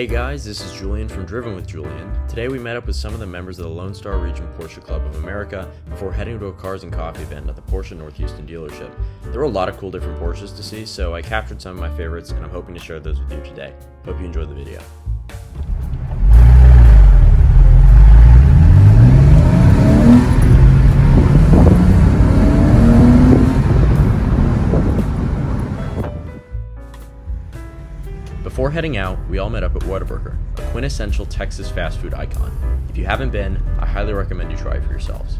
Hey guys, this is Julian from Driven with Julian. Today we met up with some of the members of the Lone Star Region Porsche Club of America before heading to a Cars and Coffee event at the Porsche North Houston dealership. There were a lot of cool different Porsches to see, so I captured some of my favorites and I'm hoping to share those with you today. Hope you enjoy the video. Before heading out, we all met up at Whataburger, a quintessential Texas fast food icon. If you haven't been, I highly recommend you try it for yourselves.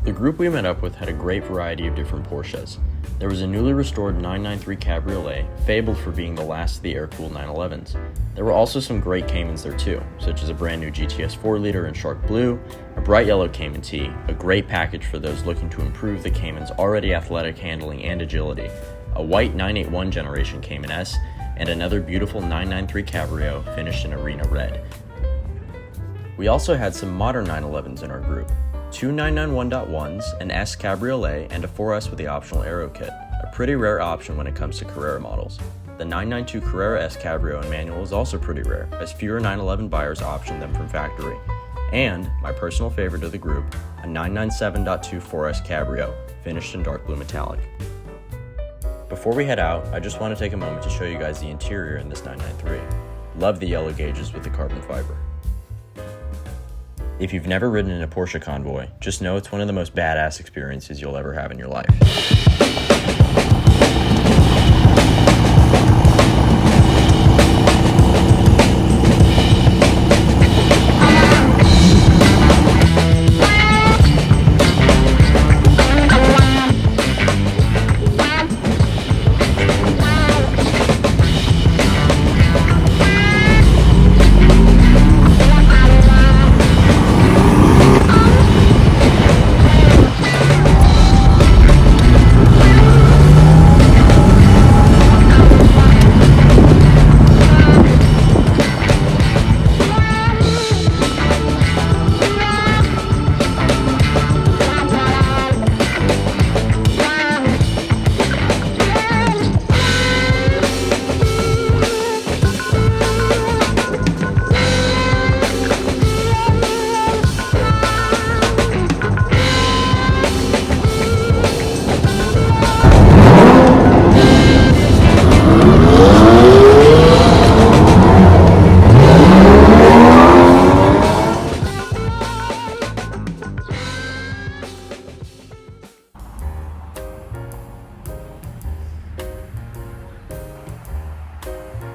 The group we met up with had a great variety of different Porsches. There was a newly restored 993 Cabriolet, fabled for being the last of the air-cooled 911s. There were also some great Caymans there too, such as a brand new GTS 4-liter in Shark Blue, a bright yellow Cayman T, a great package for those looking to improve the Cayman's already athletic handling and agility, a white 981 generation Cayman S, and another beautiful 993 Cabrio finished in arena red. We also had some modern 911s in our group. Two 991.1s, an S Cabriolet, and a 4S with the optional aero kit, a pretty rare option when it comes to Carrera models. The 992 Carrera S Cabrio and manual is also pretty rare, as fewer 911 buyers option them from factory. And, my personal favorite of the group, a 997.2 4S Cabrio, finished in dark blue metallic. Before we head out, I just want to take a moment to show you guys the interior in this 993. Love the yellow gauges with the carbon fiber. If you've never ridden in a Porsche convoy, just know it's one of the most badass experiences you'll ever have in your life.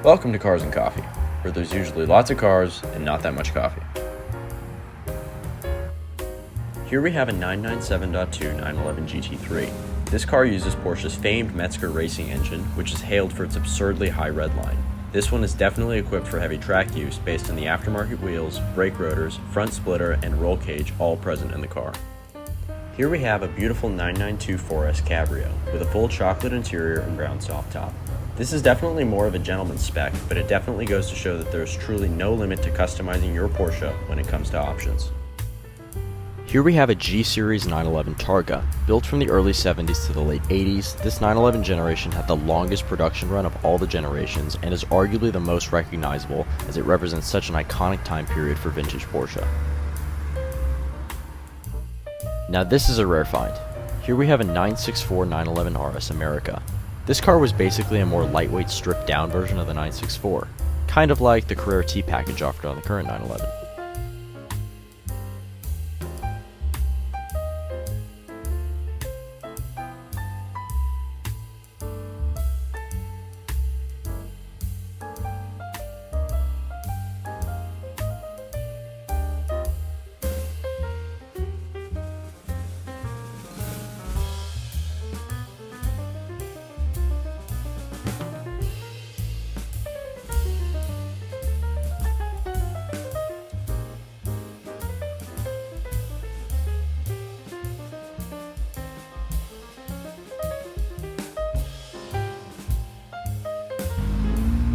Welcome to Cars and Coffee, where there's usually lots of cars and not that much coffee. Here we have a 997.2 911 GT3. This car uses Porsche's famed Metzger racing engine, which is hailed for its absurdly high redline. This one is definitely equipped for heavy track use based on the aftermarket wheels, brake rotors, front splitter, and roll cage all present in the car. Here we have a beautiful 992 4S Cabrio with a full chocolate interior and brown soft top. This is definitely more of a gentleman's spec, but it definitely goes to show that there's truly no limit to customizing your Porsche when it comes to options. Here we have a G-Series 911 Targa. Built from the early 70s to the late 80s, this 911 generation had the longest production run of all the generations and is arguably the most recognizable as it represents such an iconic time period for vintage Porsche. Now this is a rare find. Here we have a 964 911 RS America. This car was basically a more lightweight, stripped-down version of the 964, kind of like the Carrera T package offered on the current 911.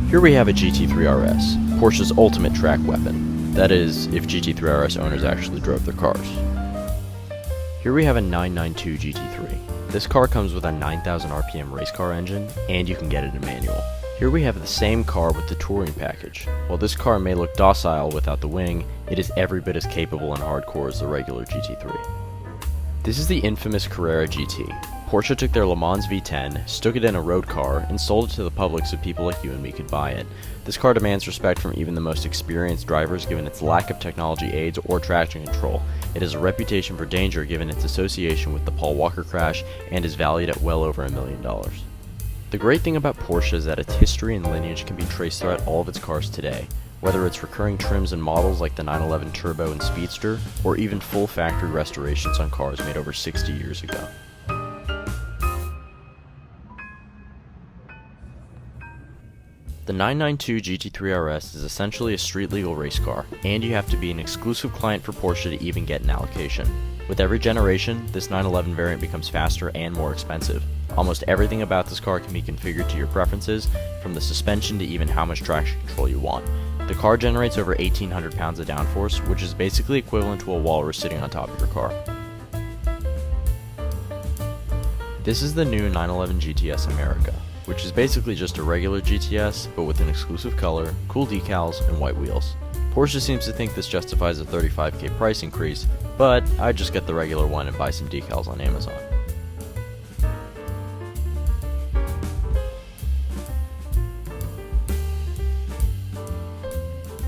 Here we have a GT3 RS, Porsche's ultimate track weapon. That is, if GT3 RS owners actually drove their cars. Here we have a 992 GT3. This car comes with a 9,000 RPM race car engine, and you can get it in manual. Here we have the same car with the touring package. While this car may look docile without the wing, it is every bit as capable and hardcore as the regular GT3. This is the infamous Carrera GT. Porsche took their Le Mans V10, stuck it in a road car, and sold it to the public so people like you and me could buy it. This car demands respect from even the most experienced drivers given its lack of technology aids or traction control. It has a reputation for danger given its association with the Paul Walker crash and is valued at well over $1 million. The great thing about Porsche is that its history and lineage can be traced throughout all of its cars today, whether it's recurring trims and models like the 911 Turbo and Speedster, or even full factory restorations on cars made over 60 years ago. The 992 GT3 RS is essentially a street-legal race car, and you have to be an exclusive client for Porsche to even get an allocation. With every generation, this 911 variant becomes faster and more expensive. Almost everything about this car can be configured to your preferences, from the suspension to even how much traction control you want. The car generates over 1,800 pounds of downforce, which is basically equivalent to a walrus sitting on top of your car. This is the new 911 GTS America, which is basically just a regular GTS, but with an exclusive color, cool decals, and white wheels. Porsche seems to think this justifies a $35,000 price increase, but I'd just get the regular one and buy some decals on Amazon.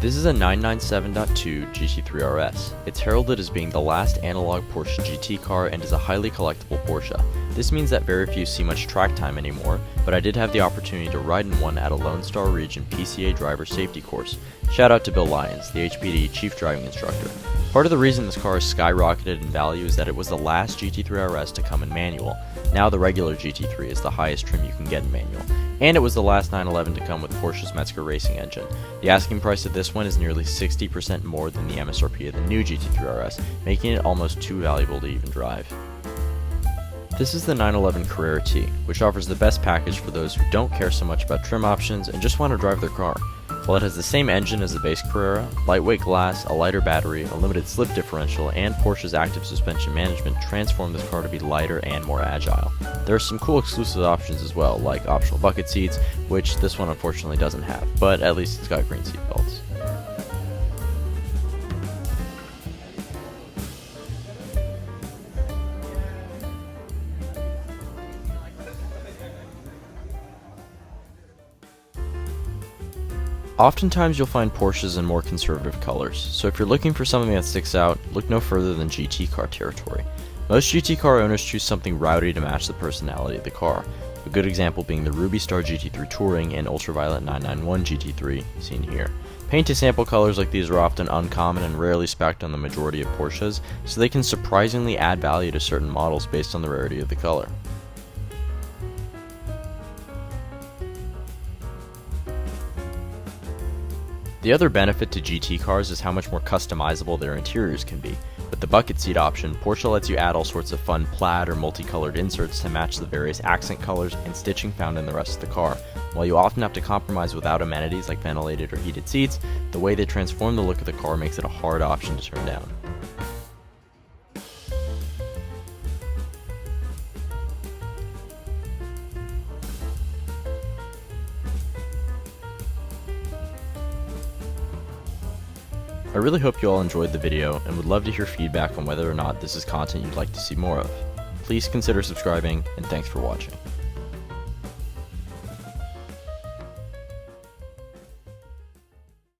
This is a 997.2 GT3 RS. It's heralded as being the last analog Porsche GT car and is a highly collectible Porsche. This means that very few see much track time anymore, but I did have the opportunity to ride in one at a Lone Star Region PCA driver safety course. Shout out to Bill Lyons, the HPD chief driving instructor. Part of the reason this car has skyrocketed in value is that it was the last GT3 RS to come in manual. Now the regular GT3 is the highest trim you can get in manual. And it was the last 911 to come with Porsche's Metzger racing engine. The asking price of this one is nearly 60% more than the MSRP of the new GT3 RS, making it almost too valuable to even drive. This is the 911 Carrera T, which offers the best package for those who don't care so much about trim options and just want to drive their car. While it has the same engine as the base Carrera, lightweight glass, a lighter battery, a limited slip differential, and Porsche's active suspension management transform this car to be lighter and more agile. There are some cool exclusive options as well, like optional bucket seats, which this one unfortunately doesn't have, but at least it's got green seat belts. Oftentimes you'll find Porsches in more conservative colors, so if you're looking for something that sticks out, look no further than GT car territory. Most GT car owners choose something rowdy to match the personality of the car, a good example being the Ruby Star GT3 Touring and Ultraviolet 991 GT3, seen here. Paint to sample colors like these are often uncommon and rarely spec'd on the majority of Porsches, so they can surprisingly add value to certain models based on the rarity of the color. The other benefit to GT cars is how much more customizable their interiors can be. With the bucket seat option, Porsche lets you add all sorts of fun plaid or multicolored inserts to match the various accent colors and stitching found in the rest of the car. While you often have to compromise without amenities like ventilated or heated seats, the way they transform the look of the car makes it a hard option to turn down. I really hope you all enjoyed the video and would love to hear feedback on whether or not this is content you'd like to see more of. Please consider subscribing, and thanks for watching.